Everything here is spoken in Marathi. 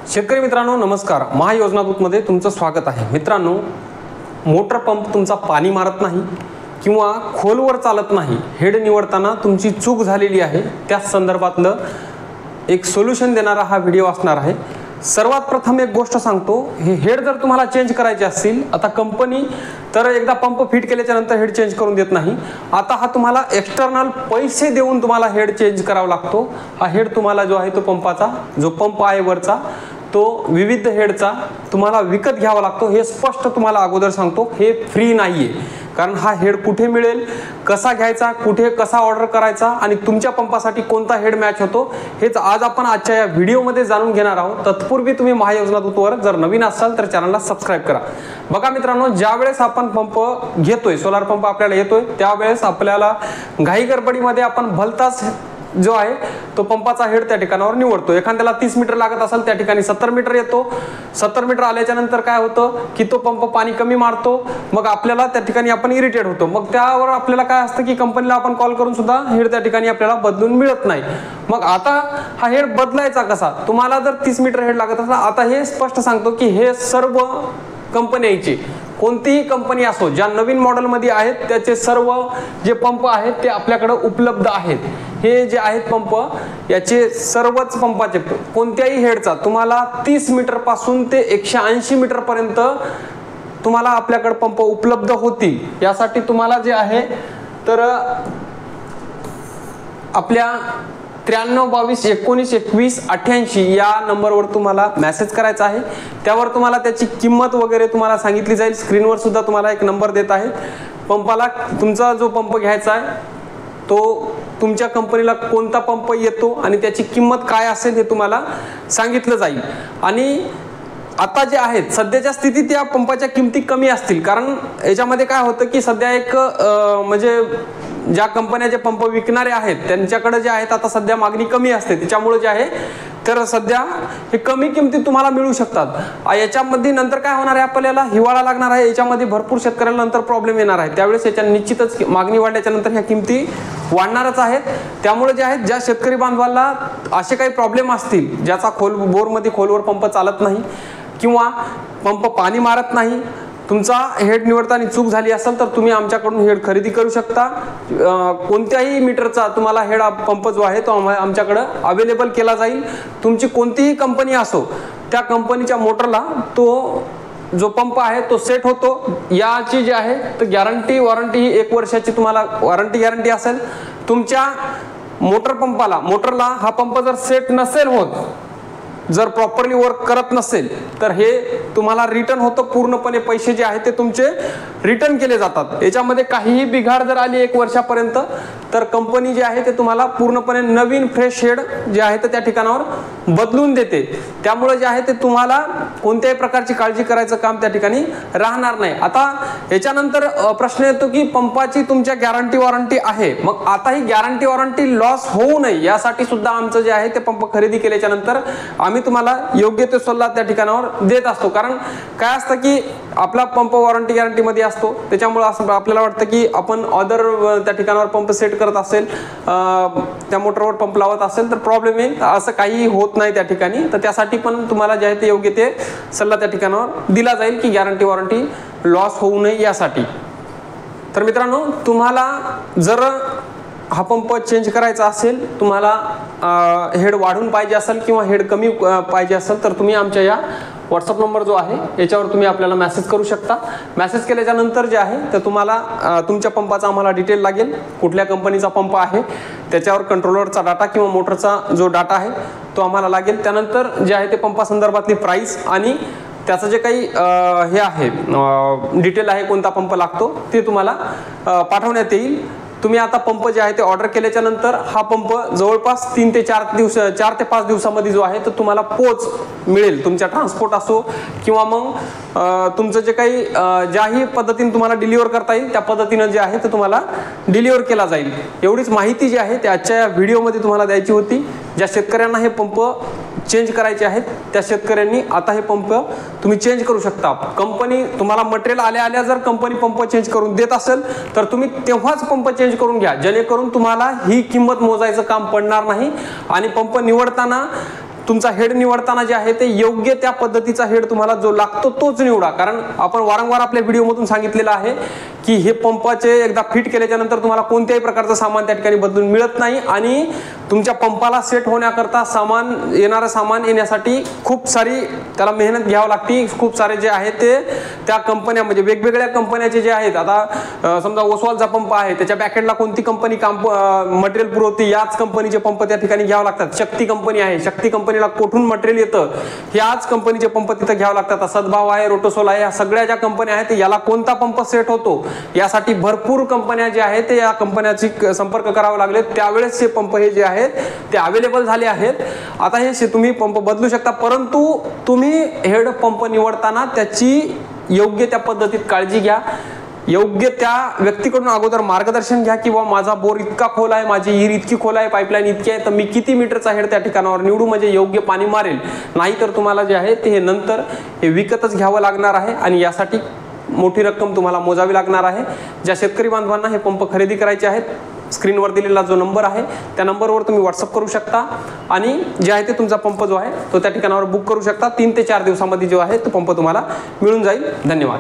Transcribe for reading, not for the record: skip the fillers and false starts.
शेतकरी मित्रांनो नमस्कार, महायोजना दूतमध्ये तुमचं स्वागत आहे। मित्रांनो, मोटर पंप तुमचा पाणी मारत नाही किंवा खोलवर चालत नाही, हेड निवडताना तुमची चूक झालेली आहे, त्या संदर्भातलं एक सोल्युशन देणारा हा व्हिडिओ असणार आहे। सर्वात प्रथम एक गोष्ट सांगतो, हे हेड जर तुम्हाला चेंज करायचे असतील, आता कंपनी तर एकदा पंप फिट केल्याच्या नंतर हेड चेंज करून देत नाही। आता हा तुम्हाला एक्सटर्नल पैसे देऊन तुम्हाला हेड चेंज करावा लागतो। हा हेड तुम्हाला जो आहे तो पंपाचा जो पंप आहे वरचा तो विविध हेडचा तुम्हाला विकत घ्यावा लागतो। हे स्पष्ट तुम्हाला अगोदर सांगतो, हे फ्री नाहीये। कारण हा हेड कुठे मिळेल, कसा घ्यायचा, कुठे कसा ऑर्डर करायचा आणि तुमच्या पंपासाठी कोणता हेड मॅच होतो हेच आज आपण आजच्या या व्हिडिओमध्ये जाणून घेणार आहोत। तत्पूर्वी तुम्ही महायोजना दूतवर जर नवीन असाल तर चॅनलला सबस्क्राइब करा। बघा मित्रांनो, ज्या वेळेस आपण पंप घेतोय, सोलार पंप आपल्याला येतोय, त्यावेळेस आपल्याला घाई गडबडीमध्ये आपण भलताच जो आहे तो पंपाचा हेड त्या ठिकाणावर निवडतो। एखाद्याला 30 मीटर लागत असेल, त्या ठिकाणी 70 मीटर येतो। 70 मीटर आल्याच्या नंतर काय होतं की तो पंप पाणी कमी मारतो, मग आपल्याला त्या ठिकाणी आपण इरिटेट होतो। मग त्यावर आपल्याला काय असतं की कंपनीला आपण कॉल करून सुद्धा हेड त्या ठिकाणी आपल्याला बदलून मिळत नाही। मग आता हा हेड बदलायचा कसा? तुम्हाला जर 30 मीटर हेड लागत असेल, आता हे स्पष्ट सांगतो की हे सर्व कंपन्यांची कोणतीही कंपनी असो, ज्या नवीन मॉडेल मध्ये आहेत त्याचे सर्व जे पंप आहेत ते आपल्याकडे उपलब्ध आहेत। हे जे आहेत पंप, याचे सर्वच पंपाचे कोणत्याही हेडचा तुम्हाला 30 मीटर पासून ते 180 मीटर पर्यंत तुम्हाला आपल्याकडे पंप उपलब्ध होतील। यासाठी तुम्हाला जे आहे तर आपल्या 93 22 19 21 88 या नंबरवर तुम्हाला मेसेज करायचा आहे। त्यावर तुम्हाला त्याची किंमत वगैरे तुम्हाला सांगितली जाईल। स्क्रीनवर सुद्धा तुम्हाला एक नंबर देत आहे। पंपाला तुमचा जो पंप घ्यायचा आहे तो तुमच्या कंपनीला कोणता पंप येतो आणि त्याची किंमत काय असेल हे तुम्हाला सांगितलं जाईल। आणि आता जे आहेत सध्याच्या स्थितीत या पंपाच्या किमती कमी असतील, कारण याच्यामध्ये काय होतं की सध्या एक म्हणजे ज्या कंपन्या जे पंप विकणारे आहेत त्यांच्याकडे जे आहेत आता सध्या मागणी कमी असते, त्याच्यामुळे जे आहे तर सध्या हे कमी किमतीत तुम्हाला मिळू शकतात। याच्यामध्ये नंतर काय होणार आहे, आपल्याला हिवाळा लागणार आहे, याच्यामध्ये भरपूर शेतकऱ्याला नंतर प्रॉब्लेम येणार आहे। त्यावेळेस याच्या निश्चितच मागणी वाढल्याच्या नंतर ह्या किमती वाढणारच आहेत। त्यामुळे जे आहेत ज्या शेतकरी बांधवांना असे काही प्रॉब्लेम असतील, ज्याचा बोरमध्ये खोलवर पंप चालत नाही किंवा पंप पाणी मारत नाही, तुमचा हेड निवडताना चूक झाली असेल तर तुम्ही आमच्याकडून हेड खरेदी करू शकता। कोणत्याही मीटरचा तुम्हाला हेड पंप जो आहे तो आमच्याकडे अवेलेबल केला जाईल। तुमची कोणतीही कंपनी असो, त्या कंपनीच्या मोटरला तो जो पंप आहे तो सेट होतो। याची जी आहे तर गॅरंटी वॉरंटी ही 1 वर्षाची तुम्हाला वॉरंटी गॅरंटी असेल। तुमच्या मोटरला हा पंप जर सेट नसेल होत, जर प्रॉपरली वर्क करत नसेल तर हे तुम्हाला रिटर्न होतं। पूर्णपणे पैसे जे आहेत ते तुमचे रिटर्न केले जातात। याच्यामध्ये काहीही बिघाड जर आली 1 वर्षापर्यंत तर कंपनी जे आहे ते तुम्हाला पूर्णपणे नवीन फ्रेश हेड जे आहे ते त्या ठिकाणावर बदलून देते। त्यामुळे जे आहे ते तुम्हाला कोणत्याही प्रकारची काळजी करायचं काम त्या ठिकाणी राहणार नाही। आता याच्यानंतर प्रश्न येतो की पंपाची तुमच्या गॅरंटी वॉरंटी आहे, मग आता ही गॅरंटी वॉरंटी लॉस होऊ नये यासाठी सुद्धा आमचं जे आहे ते पंप खरेदी केल्याच्या नंतर आम्ही तुम्हाला योग्य ते सल्ला त्या ठिकाणावर देत असतो। कारण काय असतं की आपला पंप वॉरंटी गॅरंटी मध्ये असतो, त्याच्यामुळे असं आपल्याला वाटतं की आपण अदर त्या ठिकाणावर पंप सेट करत असेल, त्या मोटरवर पंप लावत असेल तर प्रॉब्लेम येईल। असं काही होत नाही त्या ठिकाणी, तर त्यासाठी पण तुम्हाला जे आहे ते योग्य ते सल्ला त्या ठिकाणावर दिला जाईल की गॅरंटी वॉरंटी लॉस होऊ नये यासाठी। तर मित्रांनो, तुम्हाला जर हा पंप चेंज करायचा असेल, तुम्हाला हेड वाढून पाहिजे असेल किंवा हेड कमी पाहिजे असेल तर तुम्ही आमच्या या व्हॉट्सअप नंबर जो आहे याच्यावर तुम्ही आपल्याला मेसेज करू शकता। मेसेज केल्याच्या नंतर जे आहे तर तुम्हाला तुमच्या पंपाचा आम्हाला डिटेल लागेल, कुठल्या कंपनीचा पंप आहे, त्याच्यावर कंट्रोलरचा डाटा किंवा मोटरचा जो डाटा आहे तो आम्हाला लागेल। त्यानंतर जे आहे ते पंपासंदर्भातली प्राइस आणि त्याचं जे काही हे आहे डिटेल आहे, कोणता पंप लागतो ते तुम्हाला पाठवण्यात येईल। तुम्ही आता पंप जे आहे ते ऑर्डर केल्याच्या नंतर हा पंप जवळपास 3 ते 4 ते 5 दिवसामध्ये जो आहे तर तुम्हाला पोच मिळेल। तुमच्या ट्रान्सपोर्ट असो किंवा मग तुमचं जे काही ज्याही पद्धतीने तुम्हाला डिलिव्हर करता येईल त्या पद्धतीने जे आहे ते तुम्हाला डिलिव्हर केला जाईल। एवढीच माहिती जी आहे ते आजच्या व्हिडिओमध्ये तुम्हाला द्यायची होती। ज्या शेतकऱ्यांना हे पंप चेंज करायचे आहेत त्या शेतकऱ्यांनी आता हे पंप तुम्ही चेंज करू शकता। कंपनी तुम्हाला मटेरियल आल्या जर कंपनी पंप चेंज करून देत असेल तर तुम्ही तेव्हाच पंप चेंज करून घ्या, जेणेकरून तुम्हाला ही किंमत मोजायचं काम पडणार नाही आणि पंप निवडताना तुमचा हेड निवडताना जे आहे ते योग्य त्या पद्धतीचा हेड तुम्हाला जो लागतो तोच निवडा. कारण आपण वारंवार आपल्या व्हिडिओमधून सांगितलेलं आहे की हे पंपाचे एकदा फिट केल्याच्या नंतर तुम्हाला कोणत्याही प्रकारचं सामान त्या ठिकाणी बदलून मिळत नाही आणि तुमच्या पंपाला सेट होण्याकरता येणारं सामान येण्यासाठी खूप सारी त्याला मेहनत घ्यावी लागते. खूप सारे जे आहे ते त्या कंपन्या म्हणजे वेगवेगळ्या कंपन्याचे जे आहेत, आता समजा ओसवालचा पंप आहे त्याच्या बॅकएंडला कोणती कंपनी मटेरियल पुरवते, याच कंपनीचे पंप त्या ठिकाणी घ्यावे लागतात. शक्ती कंपनी आहे, शक्ती कंपनीला कुठून मटेरियल येतं ह्याच कंपनीचे पंप तिथं घ्यावे लागतात. सद्भाव आहे, रोटोसोल आहे, या सगळ्या ज्या कंपन्या आहेत याला कोणता पंप सेट होतो यासाठी भरपूर कंपन्या जे आहेत ते या कंपन्याची संपर्क करावा लागले. त्यावेळेस हे पंप हे जे आहेत ते अवेलेबल झाले आहेत. आता हे तुम्ही पंप बदलू शकता, परंतु तुम्ही हेड पंप निवडताना त्याची योग्य त्या पद्धतीत काळजी घ्या. योग्य त्या व्यक्तीकडून अगोदर मार्गदर्शन घ्या की माझा बोर इतका खोल आहे, माझी विहीर इतकी खोल आहे, पाईपलाईन इतकी आहे, तर मी किती मीटरचा हेड त्या ठिकाणावर निवडू म्हणजे योग्य पाणी मारेल. नाहीतर तुम्हाला जे आहे ते हे नंतर हे विकतच घ्यावं लागणार आहे आणि यासाठी मोठी रक्कम तुम्हाला मोजावी लागणार आहे. ज्या शेतकरी बांधवांना हे पंप खरेदी करायचे आहेत, स्क्रीनवर दिलेला जो नंबर आहे त्या नंबरवर तुम्ही व्हॉट्सअप करू शकता आणि जे आहे ते तुमचा पंप जो आहे तो त्या ठिकाणावर बुक करू शकता. 3 ते 4 दिवसामध्ये जो आहे तो पंप तुम्हाला मिळून जाईल. धन्यवाद.